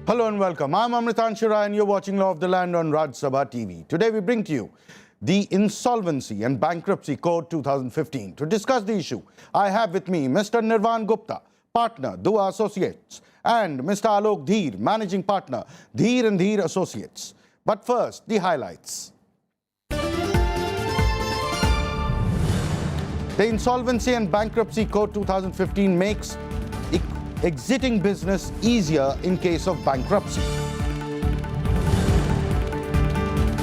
Hello and welcome. I'm Amritanshu Rai and you're watching Law of the Land on Raj Sabha TV. Today we bring to you the Insolvency and Bankruptcy Code 2015. To discuss the issue, I have with me Mr. Nirvan Gupta, partner, Dua Associates, and Mr. Alok Dhir, managing partner, Dhir and Dhir Associates. But first, the highlights. The Insolvency and Bankruptcy Code 2015 makes exiting business easier in case of bankruptcy.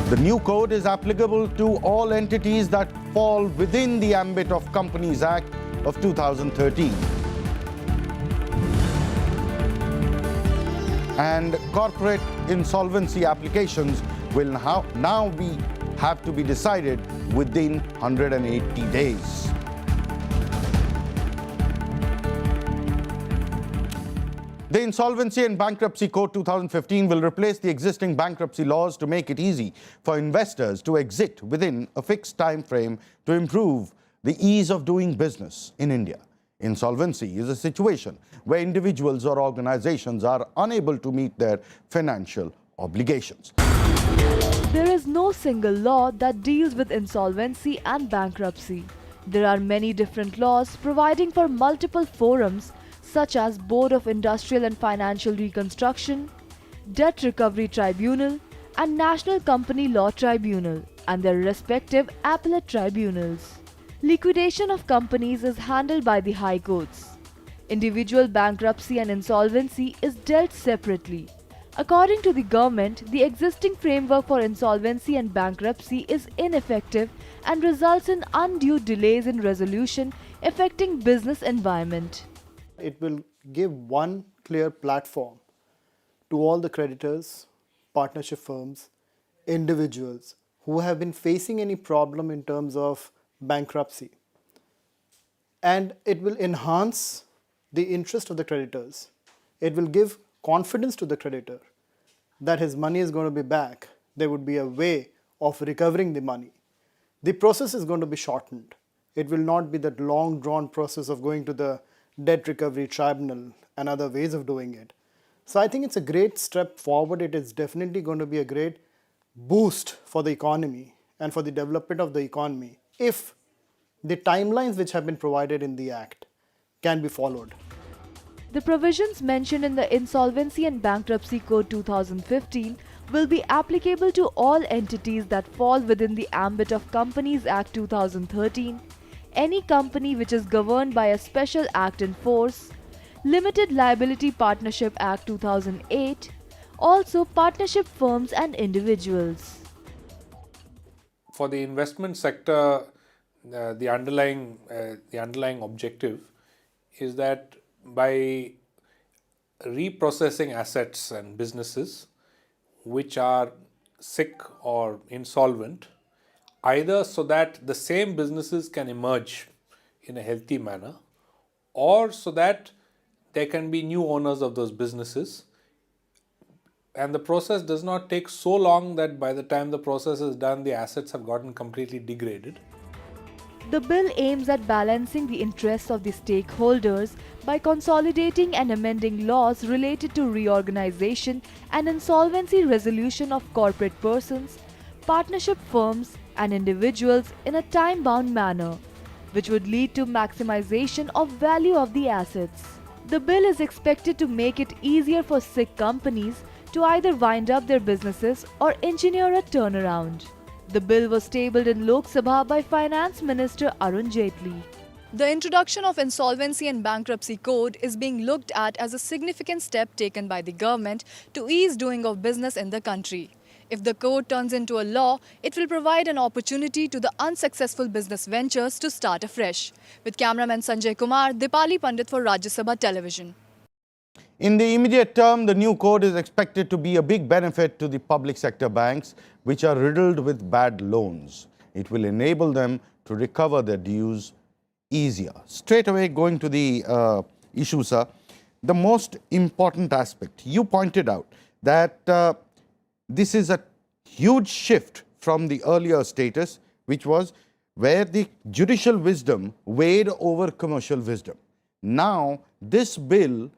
The new code is applicable to all entities that fall within the ambit of Companies Act of 2013. And corporate insolvency applications will now have to be decided within 180 days. The Insolvency and Bankruptcy Code 2015 will replace the existing bankruptcy laws to make it easy for investors to exit within a fixed time frame to improve the ease of doing business in India. Insolvency is a situation where individuals or organizations are unable to meet their financial obligations. There is no single law that deals with insolvency and bankruptcy. There are many different laws providing for multiple forums such as Board of Industrial and Financial Reconstruction, Debt Recovery Tribunal, and National Company Law Tribunal, and their respective appellate tribunals. Liquidation of companies is handled by the High Courts. Individual bankruptcy and insolvency is dealt separately. According to the government, the existing framework for insolvency and bankruptcy is ineffective and results in undue delays in resolution affecting business environment. It will give one clear platform to all the creditors, partnership firms, individuals who have been facing any problem in terms of bankruptcy. And it will enhance the interest of the creditors. It will give confidence to the creditor that his money is going to be back. There would be a way of recovering the money. The process is going to be shortened. It will not be that long drawn process of going to the Debt Recovery Tribunal and other ways of doing it. So I think it's a great step forward. It is definitely going to be a great boost for the economy and for the development of the economy if the timelines which have been provided in the Act can be followed. The provisions mentioned in the Insolvency and Bankruptcy Code 2015 will be applicable to all entities that fall within the ambit of Companies Act 2013, any company which is governed by a special act in force, Limited Liability Partnership Act 2008, also partnership firms and individuals. For the investment sector, the underlying objective is that by reprocessing assets and businesses which are sick or insolvent, either so that the same businesses can emerge in a healthy manner, or so that there can be new owners of those businesses, and the process does not take so long that by the time the process is done, the assets have gotten completely degraded. The bill aims at balancing the interests of the stakeholders by consolidating and amending laws related to reorganization and insolvency resolution of corporate persons, partnership firms, and individuals in a time-bound manner, which would lead to maximization of value of the assets. The bill is expected to make it easier for sick companies to either wind up their businesses or engineer a turnaround. The bill was tabled in Lok Sabha by Finance Minister Arun Jaitley. The introduction of Insolvency and Bankruptcy Code is being looked at as a significant step taken by the government to ease doing of business in the country. If the code turns into a law, it will provide an opportunity to the unsuccessful business ventures to start afresh. With cameraman Sanjay Kumar, Dipali Pandit for Rajya Sabha Television. In the immediate term, the new code is expected to be a big benefit to the public sector banks, which are riddled with bad loans. It will enable them to recover their dues easier. Straight away, going to the issue, sir, the most important aspect, you pointed out that this is a huge shift from the earlier status, which was where the judicial wisdom weighed over commercial wisdom. Now, this bill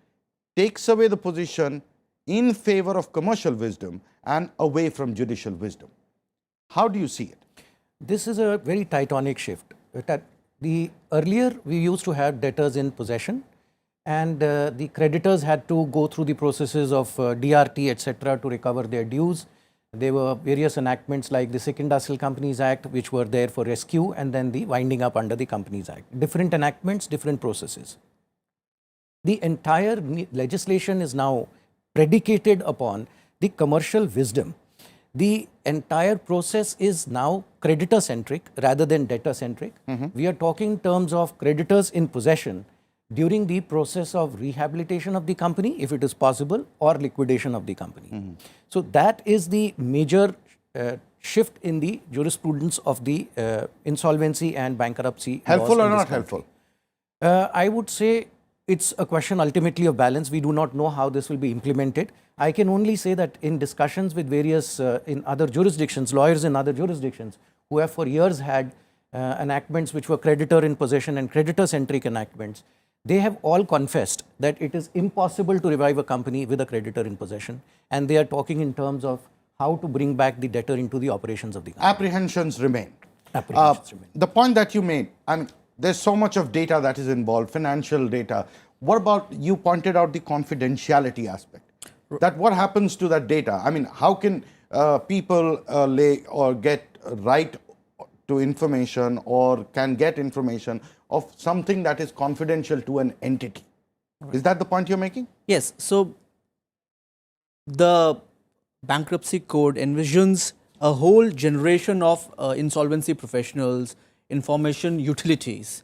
takes away the position in favor of commercial wisdom and away from judicial wisdom. How do you see it? This is a very titanic shift. Earlier, we used to have debtors in possession, and the creditors had to go through the processes of DRT, etc., to recover their dues. There were various enactments like the Sick Industrial Companies Act, which were there for rescue, and then the winding up under the Companies Act. Different enactments, different processes. The entire legislation is now predicated upon the commercial wisdom. The entire process is now creditor-centric rather than debtor-centric. We are talking in terms of creditors in possession during the process of rehabilitation of the company, if it is possible, or liquidation of the company. So that is the major shift in the jurisprudence of the insolvency and bankruptcy. Helpful or not helpful? I would say it's a question ultimately of balance. We do not know how this will be implemented. I can only say that in discussions with various in other jurisdictions, lawyers in other jurisdictions who have for years had enactments which were creditor in possession and creditor-centric enactments, they have all confessed that it is impossible to revive a company with a creditor in possession, and they are talking in terms of how to bring back the debtor into the operations of the company. Apprehensions remain. Apprehensions remain. The point that you made, I mean, there's so much of data that is involved, financial data. What about, you pointed out the confidentiality aspect. That what happens to that data? I mean, how can people lay or get right to information or can get information of something that is confidential to an entity? Is that the point you're making? Yes. So the bankruptcy code envisions a whole generation of insolvency professionals, information utilities,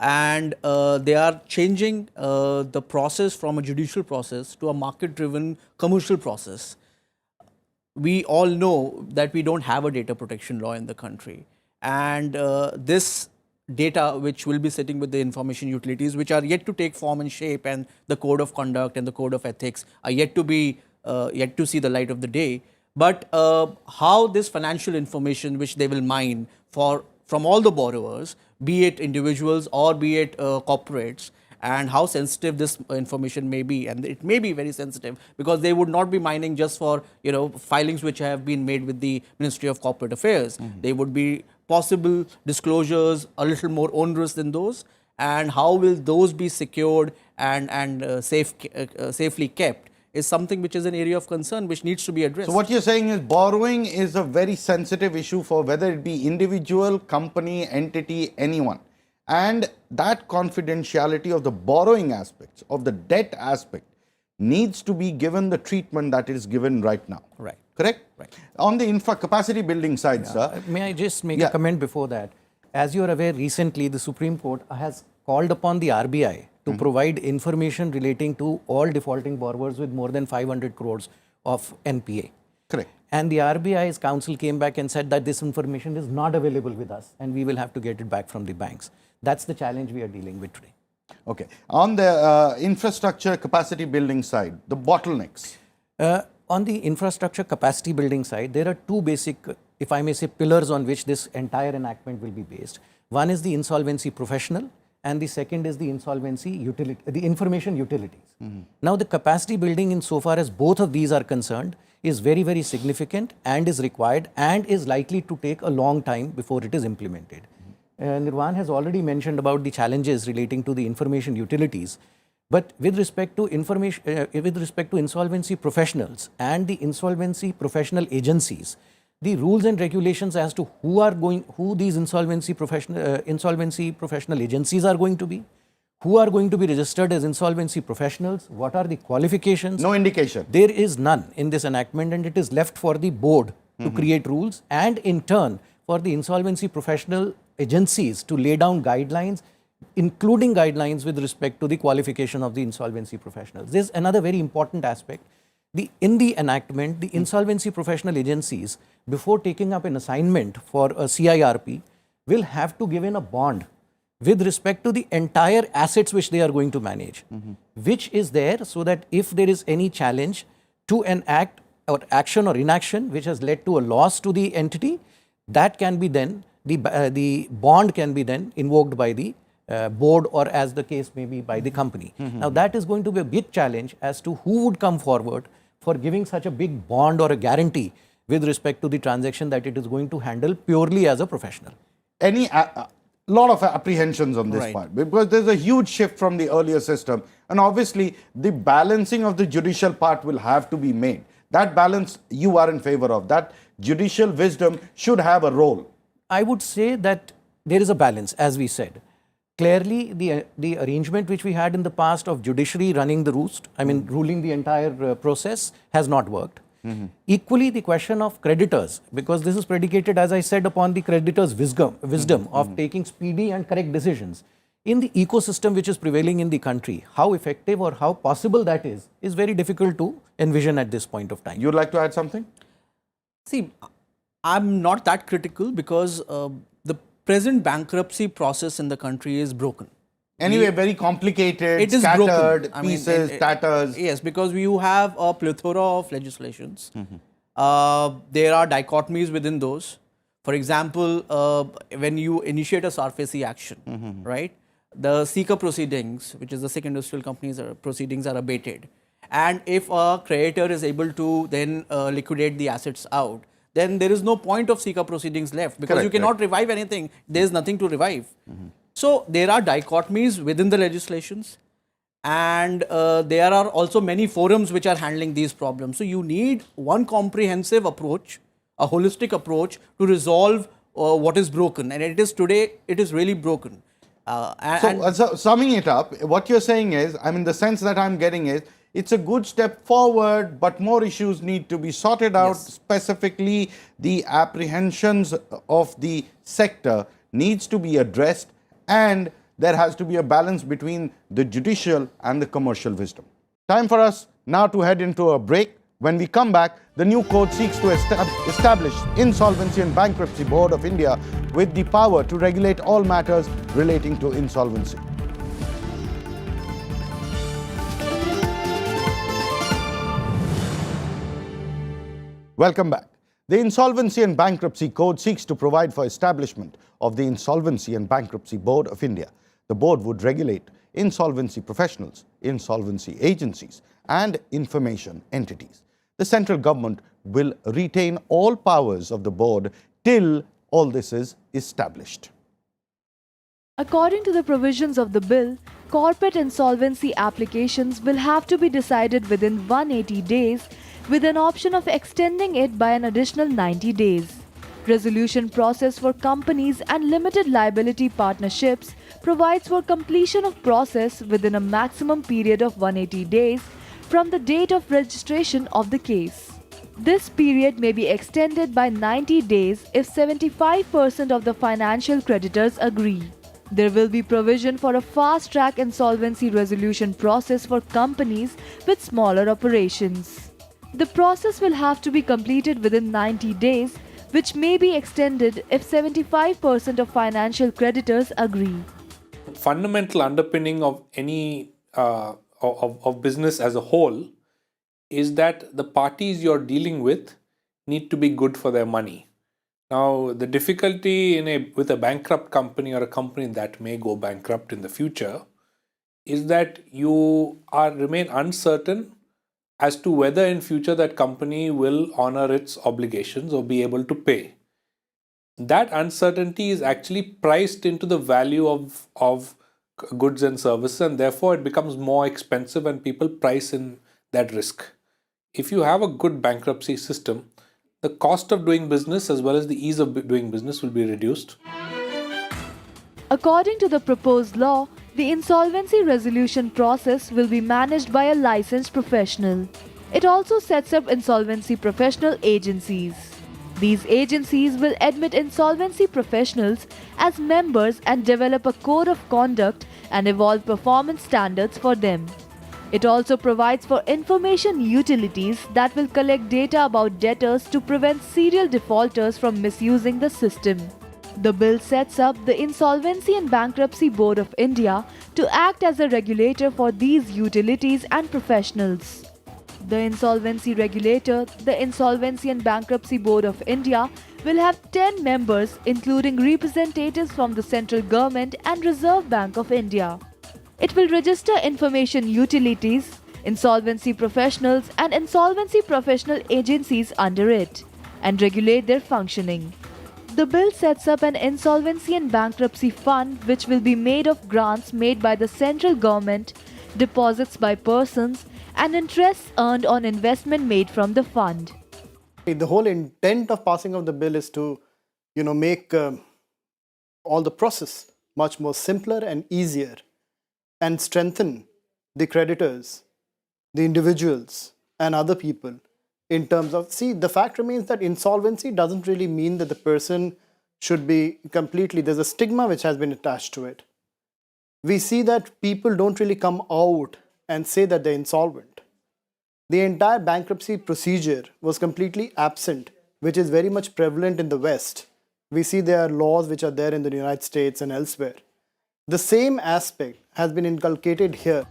and they are changing the process from a judicial process to a market-driven commercial process. We all know that we don't have a data protection law in the country, and this data which will be sitting with the information utilities, which are yet to take form and shape, and the code of conduct and the code of ethics are yet to see the light of the day. But how this financial information which they will mine from all the borrowers, be it individuals or be it corporates, and how sensitive this information may be, and it may be very sensitive because they would not be mining just for filings which have been made with the Ministry of Corporate Affairs. They would be possible disclosures a little more onerous than those, and how will those be secured and safely kept is something which is an area of concern which needs to be addressed. So what you're saying is borrowing is a very sensitive issue for whether it be individual, company, entity, anyone. And that confidentiality of the borrowing aspects, of the debt aspect, needs to be given the treatment that is given right now. Right. Correct? Right. On the capacity building side, sir. May I just make a comment before that? As you are aware, recently the Supreme Court has called upon the RBI to provide information relating to all defaulting borrowers with more than 500 crores of NPA. Correct. And the RBI's counsel came back and said that this information is not available with us and we will have to get it back from the banks. That's the challenge we are dealing with today. Okay. On the infrastructure capacity building side, the bottlenecks. On the infrastructure capacity building side, there are two basic, if I may say, pillars on which this entire enactment will be based. One is the insolvency professional, and the second is the insolvency utility, the information utilities. Now, the capacity building, insofar as both of these are concerned, is very, very significant and is required and is likely to take a long time before it is implemented. Nirwan has already mentioned about the challenges relating to the information utilities. But with respect to insolvency professionals and the insolvency professional agencies, the rules and regulations as to who these insolvency professional agencies are going to be, who are going to be registered as insolvency professionals, what are the qualifications. No indication. There is none in this enactment, and it is left for the board to create rules, and in turn for the insolvency professional agencies to lay down guidelines, including guidelines with respect to the qualification of the insolvency professionals. This is another very important aspect. In the enactment, the insolvency professional agencies, before taking up an assignment for a CIRP, will have to give in a bond with respect to the entire assets which they are going to manage, which is there so that if there is any challenge to an act or action or inaction which has led to a loss to the entity, that can be then, the bond can be then invoked by the board, or as the case may be by the company. Now that is going to be a big challenge as to who would come forward for giving such a big bond or a guarantee with respect to the transaction that it is going to handle purely as a professional. Any lot of apprehensions on this Right. part because there's a huge shift from the earlier system, and obviously the balancing of the judicial part will have to be made. That balance you are in favor of. That judicial wisdom should have a role. I would say that there is a balance, as we said. Clearly, the arrangement which we had in the past of judiciary running the roost, I mean, ruling the entire process, has not worked. Equally, the question of creditors, because this is predicated, as I said, upon the creditors' wisdom of taking speedy and correct decisions. In the ecosystem which is prevailing in the country, how effective or how possible that is very difficult to envision at this point of time. You'd like to add something? See, I'm not that critical because the present bankruptcy process in the country is broken. Anyway, very complicated, It is scattered, broken. I mean, pieces, tatters. Yes, because you have a plethora of legislations. There are dichotomies within those. For example, when you initiate a SARFAESI action, right, the seeker proceedings, which is the Sikh Industrial Companies proceedings, are abated. And if a creditor is able to then liquidate the assets out, then there is no point of seeker proceedings left because Correct, you cannot revive anything. There is nothing to revive. So there are dichotomies within the legislations, and there are also many forums which are handling these problems. So you need one comprehensive approach, a holistic approach to resolve what is broken, and it is today, it is really broken. So summing it up, what you're saying is, I mean, the sense that I'm getting is, it's a good step forward, but more issues need to be sorted out. Yes. Specifically, the apprehensions of the sector needs to be addressed, and there has to be a balance between the judicial and the commercial wisdom. Time for us now to head into a break. When we come back, the new code seeks to establish Insolvency and Bankruptcy Board of India with the power to regulate all matters relating to insolvency. Welcome back. The Insolvency and Bankruptcy Code seeks to provide for establishment of the Insolvency and Bankruptcy Board of India. The board would regulate insolvency professionals, insolvency agencies, and information entities. The central government will retain all powers of the board till all this is established. According to the provisions of the bill, corporate insolvency applications will have to be decided within 180 days with an option of extending it by an additional 90 days. Resolution process for companies and limited liability partnerships provides for completion of process within a maximum period of 180 days from the date of registration of the case. This period may be extended by 90 days if 75% of the financial creditors agree. There will be provision for a fast-track insolvency resolution process for companies with smaller operations. The process will have to be completed within 90 days, which may be extended if 75% of financial creditors agree. Fundamental underpinning of any of business as a whole is that the parties you're dealing with need to be good for their money. Now, the difficulty with a bankrupt company or a company that may go bankrupt in the future is that you remain uncertain as to whether in future that company will honor its obligations or be able to pay. That uncertainty is actually priced into the value of goods and services, and therefore it becomes more expensive and people price in that risk. If you have a good bankruptcy system, the cost of doing business as well as the ease of doing business will be reduced. According to the proposed law, the insolvency resolution process will be managed by a licensed professional. It also sets up insolvency professional agencies. These agencies will admit insolvency professionals as members and develop a code of conduct and evolve performance standards for them. It also provides for information utilities that will collect data about debtors to prevent serial defaulters from misusing the system. The bill sets up the Insolvency and Bankruptcy Board of India to act as a regulator for these utilities and professionals. The insolvency regulator, the Insolvency and Bankruptcy Board of India, will have 10 members including representatives from the central government and Reserve Bank of India. It will register information utilities, insolvency professionals and insolvency professional agencies under it, and regulate their functioning. The bill sets up an insolvency and bankruptcy fund which will be made of grants made by the central government, deposits by persons, and interests earned on investment made from the fund. The whole intent of passing of the bill is to, make all the process much more simpler and easier, and strengthen the creditors, the individuals, and other people in terms of, the fact remains that insolvency doesn't really mean that the person should be completely, there's a stigma which has been attached to it. We see that people don't really come out and say that they're insolvent. The entire bankruptcy procedure was completely absent, which is very much prevalent in the West. We see there are laws which are there in the United States and elsewhere. The same aspect has been inculcated here.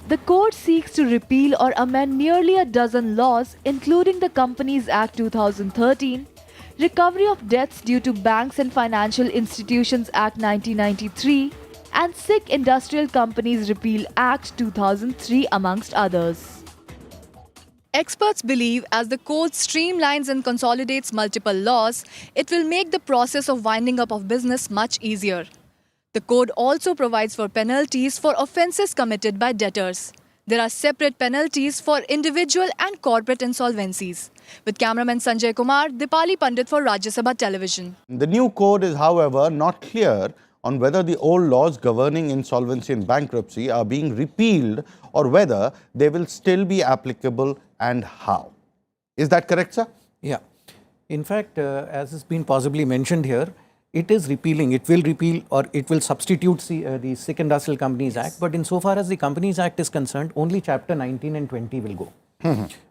The code seeks to repeal or amend nearly a dozen laws, including the Companies Act 2013, Recovery of Debts Due to Banks and Financial Institutions Act 1993, and Sikh Industrial Companies Repeal Act 2003, amongst others. Experts believe as the code streamlines and consolidates multiple laws, it will make the process of winding up of business much easier. The code also provides for penalties for offences committed by debtors. There are separate penalties for individual and corporate insolvencies. With cameraman Sanjay Kumar, Dipali Pandit for Rajya Sabha Television. The new code is, however, not clear on whether the old laws governing insolvency and bankruptcy are being repealed or whether they will still be applicable and how. Is that correct, sir? Yeah. In fact, as has been possibly mentioned here, it is repealing. It will repeal or it will substitute the Sikh Industrial Companies Act. But insofar as the Companies Act is concerned, only Chapter 19 and 20 will go.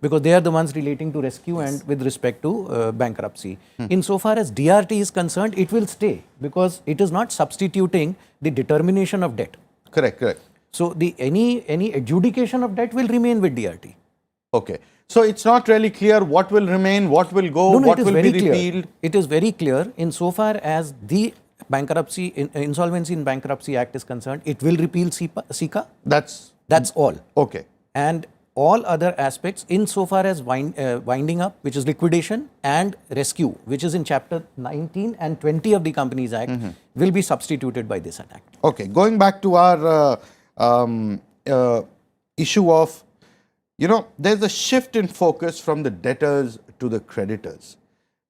Because they are the ones relating to rescue and with respect to bankruptcy. Insofar as DRT is concerned, it will stay because it is not substituting the determination of debt. Correct, correct. So any adjudication of debt will remain with DRT. Okay. So it's not really clear what will remain, what will go, what will be repealed. It is very clear insofar as the bankruptcy, Insolvency and Bankruptcy Act is concerned, it will repeal SICA. That's all. Okay. And all other aspects insofar as winding up, which is liquidation, and rescue, which is in Chapter 19 and 20 of the Companies Act, will be substituted by this act. Okay. Going back to our issue of, there's a shift in focus from the debtors to the creditors.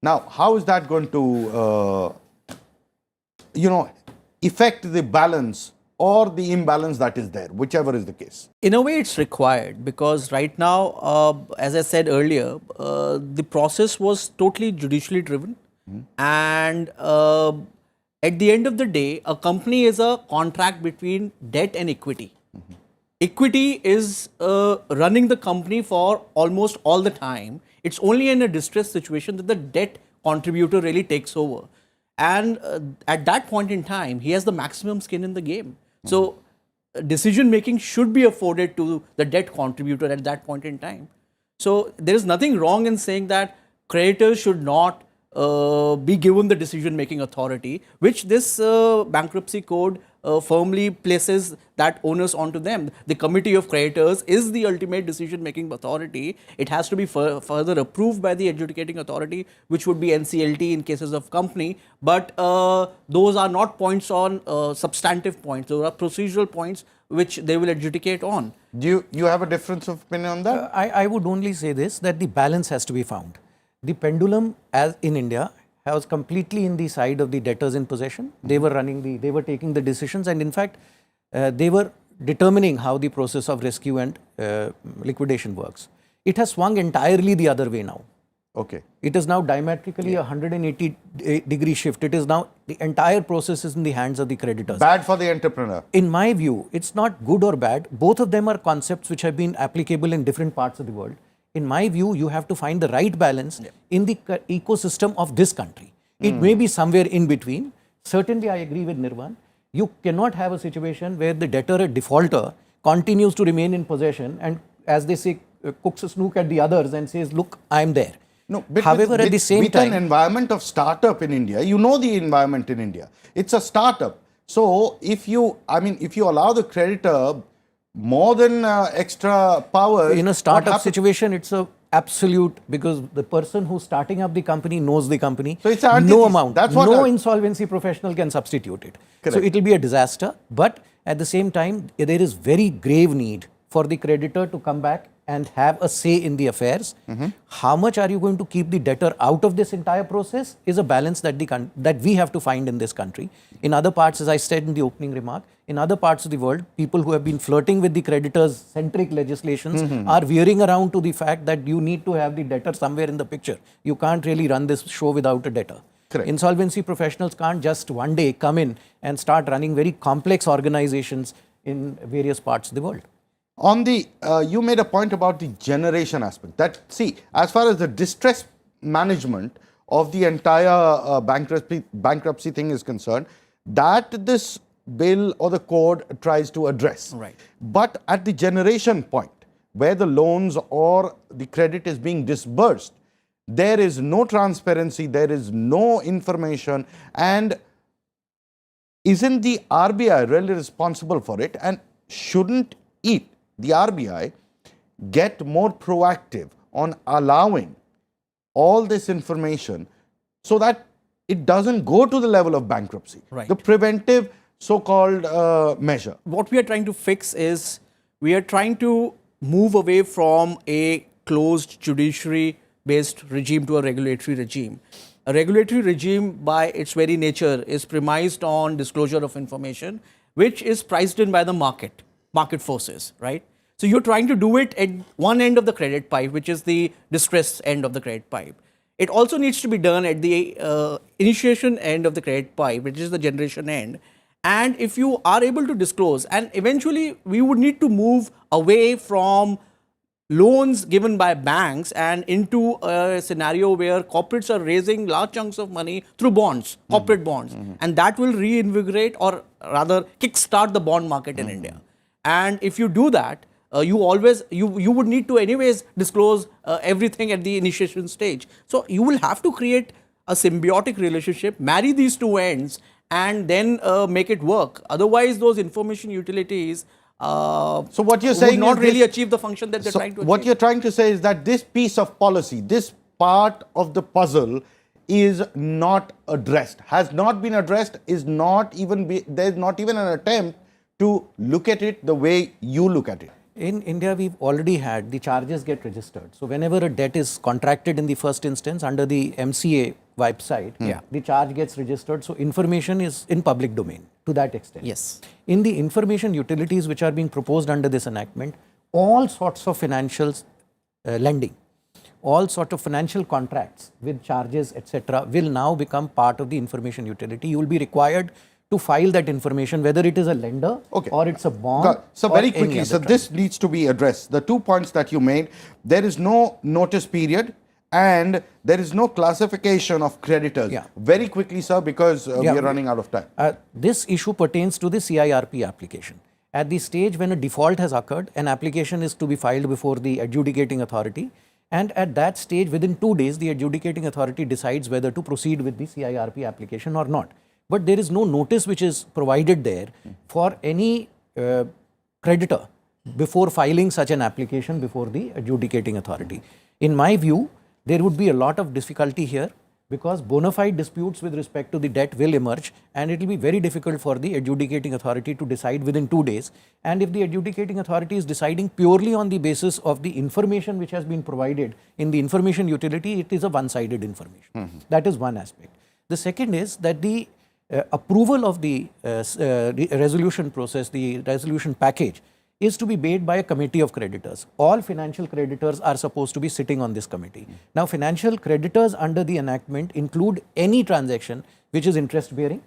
Now, how is that going to, affect the balance or the imbalance that is there, whichever is the case? In a way, it's required because right now, as I said earlier, the process was totally judicially driven. And at the end of the day, a company is a contract between debt and equity. Equity is running the company for almost all the time. It's only in a distressed situation that the debt contributor really takes over. And at that point in time, he has the maximum skin in the game. So decision making should be afforded to the debt contributor at that point in time. So there is nothing wrong in saying that creditors should not be given the decision making authority, which this bankruptcy code firmly places that onus onto them. The committee of creditors is the ultimate decision making authority. It has to be further approved by the adjudicating authority, which would be NCLT in cases of company. But those are not points on substantive points. Those are procedural points which they will adjudicate on. Do you have a difference of opinion on that? I would only say this, that the balance has to be found. The pendulum, as in India, was completely in the side of the debtors in possession. They were they were taking the decisions, and in fact, they were determining how the process of rescue and liquidation works. It has swung entirely the other way now. Okay. It is now diametrically a 180-degree shift. It is now the entire process is in the hands of the creditors. Bad for the entrepreneur. In my view, it's not good or bad. Both of them are concepts which have been applicable in different parts of the world. In my view, you have to find the right balance in the ecosystem of this country. It may be somewhere in between. Certainly, I agree with Nirvan. You cannot have a situation where the debtor, a defaulter, continues to remain in possession and, as they say, cooks a snook at the others and says, look, I'm there. No, but however, at the same time, with an environment of startup in India, you know the environment in India. It's a startup. So if you allow the creditor more than extra powers. In a what startup happens- situation, it's a absolute, because the person who's starting up the company knows the company. So it's an no antithesis. amount, That's what no I- insolvency professional can substitute it. So Correct. it will be a disaster. But at the same time, there is very grave need for the creditor to come back and have a say in the affairs. How much are you going to keep the debtor out of this entire process is a balance that that we have to find in this country. In other parts, as I said in the opening remark, in other parts of the world, people who have been flirting with the creditors-centric legislations are veering around to the fact that you need to have the debtor somewhere in the picture. You can't really run this show without a debtor. Correct. Insolvency professionals can't just one day come in and start running very complex organizations in various parts of the world. On the, you made a point about the generation aspect. That, see, as far as the distress management of the entire bankruptcy thing is concerned, that this bill or the code tries to address. Right. But at the generation point, where the loans or the credit is being disbursed, there is no transparency, there is no information, and isn't the RBI really responsible for it? And shouldn't the RBI, get more proactive on allowing all this information so that it doesn't go to the level of bankruptcy? Right. The preventive so-called measure. What we are trying to fix is we are trying to move away from a closed judiciary-based regime to a regulatory regime. A regulatory regime, by its very nature, is premised on disclosure of information, which is priced in by the market forces, right? So you're trying to do it at one end of the credit pipe, which is the distress end of the credit pipe. It also needs to be done at the initiation end of the credit pipe, which is the generation end. And if you are able to disclose, and eventually we would need to move away from loans given by banks and into a scenario where corporates are raising large chunks of money through bonds, corporate bonds, and that will reinvigorate or rather kickstart the bond market in India. And if you do that, you would need to anyways disclose everything at the initiation stage. So you will have to create a symbiotic relationship, marry these two ends, and then make it work. Otherwise, those information utilities So what you're saying would not is really this- achieve the function that they're So trying to what achieve. you're trying to say is that this piece of policy, this part of the puzzle is not addressed, has not been addressed, is not even there's not even an attempt to look at it the way you look at it. In India, we've already had the charges get registered. So whenever a debt is contracted in the first instance under the MCA website, the charge gets registered. So information is in public domain to that extent. Yes. In the information utilities which are being proposed under this enactment, all sorts of financial lending, all sorts of financial contracts with charges, etc., will now become part of the information utility. You will be required to file that information, whether it is a lender or it's a bond. So or very any quickly, other so this needs to be addressed. The 2 points that you made, there is no notice period and there is no classification of creditors. Yeah. Very quickly, sir, because we are running out of time. This issue pertains to the CIRP application. At the stage when a default has occurred, an application is to be filed before the adjudicating authority. And at that stage, within 2 days, the adjudicating authority decides whether to proceed with the CIRP application or not. But there is no notice which is provided there for any creditor before filing such an application before the adjudicating authority. In my view, there would be a lot of difficulty here because bona fide disputes with respect to the debt will emerge and it will be very difficult for the adjudicating authority to decide within 2 days. And if the adjudicating authority is deciding purely on the basis of the information which has been provided in the information utility, it is a one-sided information. That is one aspect. The second is that the approval of the resolution process, the resolution package, is to be made by a committee of creditors. All financial creditors are supposed to be sitting on this committee. Now, financial creditors under the enactment include any transaction which is interest bearing.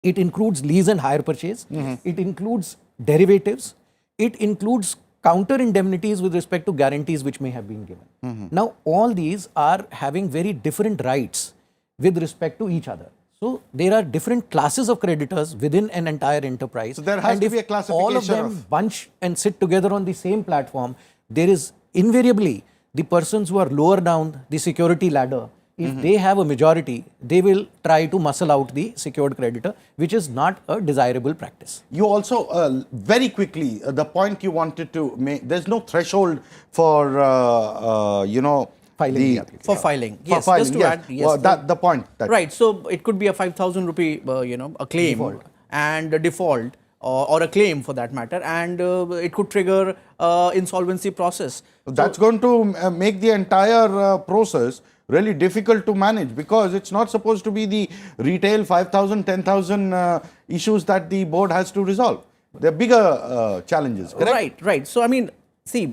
It includes lease and hire purchase. It includes derivatives. It includes counter indemnities with respect to guarantees which may have been given. Now, all these are having very different rights with respect to each other. So there are different classes of creditors within an entire enterprise. So there has and to if be a classification all of them bunch and sit together on the same platform, there is invariably the persons who are lower down the security ladder if they have a majority, they will try to muscle out the secured creditor, which is not a desirable practice. You also, very quickly, the point you wanted to make, there's no threshold for, Filing the application. For filing, For yes. filing, Just to yes. add, yes. Well, the point. Right. So it could be a 5,000 rupee, a claim and a default, or a claim for that matter, and it could trigger insolvency process. That's going to make the entire process really difficult to manage, because it's not supposed to be the retail 5,000, 10,000 issues that the board has to resolve. There are bigger challenges, correct? Right, right. So I mean, see,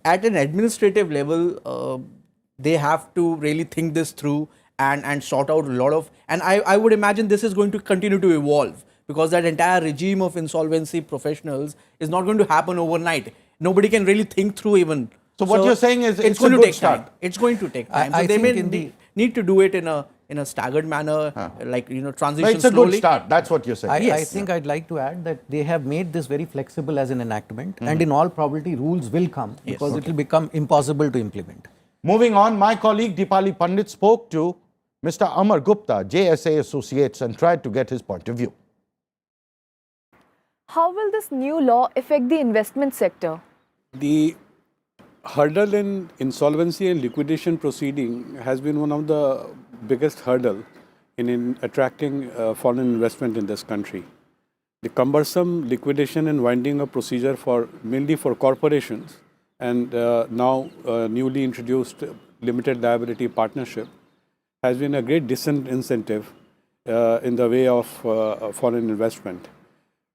at an administrative level, they have to really think this through and sort out a lot of, and I would imagine this is going to continue to evolve, because that entire regime of insolvency professionals is not going to happen overnight. Nobody can really think through even. So what you're saying is it's going a to good take start. time. It's going to take time. I So they may think need to do it in a staggered manner, like transition No, it's a slowly. good start. That's what you're saying. I think I'd like to add that they have made this very flexible as an enactment, and in all probability rules will come, because it will become impossible to implement. Moving on, my colleague Deepali Pandit spoke to Mr. Amar Gupta, JSA Associates, and tried to get his point of view. How will this new law affect the investment sector? The hurdle in insolvency and liquidation proceeding has been one of the biggest hurdle in attracting foreign investment in this country. The cumbersome liquidation and winding up procedure mainly for corporations, and now newly introduced limited liability partnership, has been a great disincentive in the way of foreign investment.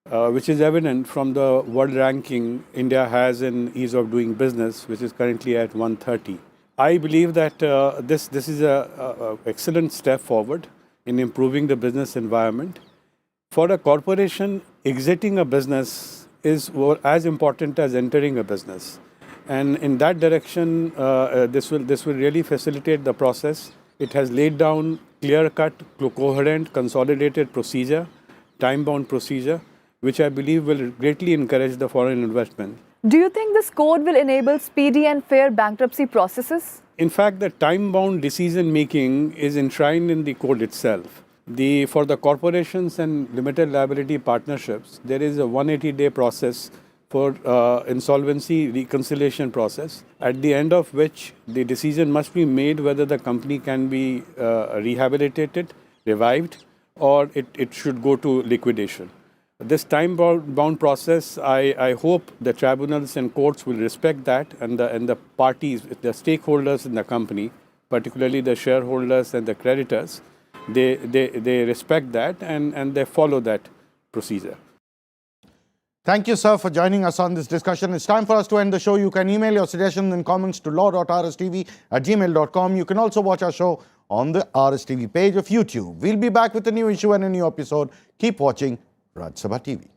Which is evident from the world ranking India has in ease of doing business, which is currently at 130. I believe that this is an excellent step forward in improving the business environment. For a corporation, exiting a business is as important as entering a business. And in that direction, this will really facilitate the process. It has laid down clear-cut, coherent, consolidated procedure, time-bound procedure, which I believe will greatly encourage the foreign investment. Do you think this code will enable speedy and fair bankruptcy processes? In fact, the time-bound decision-making is enshrined in the code itself. For the corporations and limited liability partnerships, there is a 180-day process for insolvency reconciliation process, at the end of which the decision must be made whether the company can be rehabilitated, revived, or it should go to liquidation. This time-bound process, I hope the tribunals and courts will respect that, and the parties, the stakeholders in the company, particularly the shareholders and the creditors, they respect that and they follow that procedure. Thank you, sir, for joining us on this discussion. It's time for us to end the show. You can email your suggestions and comments to law.rstv@gmail.com. You can also watch our show on the RSTV page of YouTube. We'll be back with a new issue and a new episode. Keep watching Raj Sabha TV.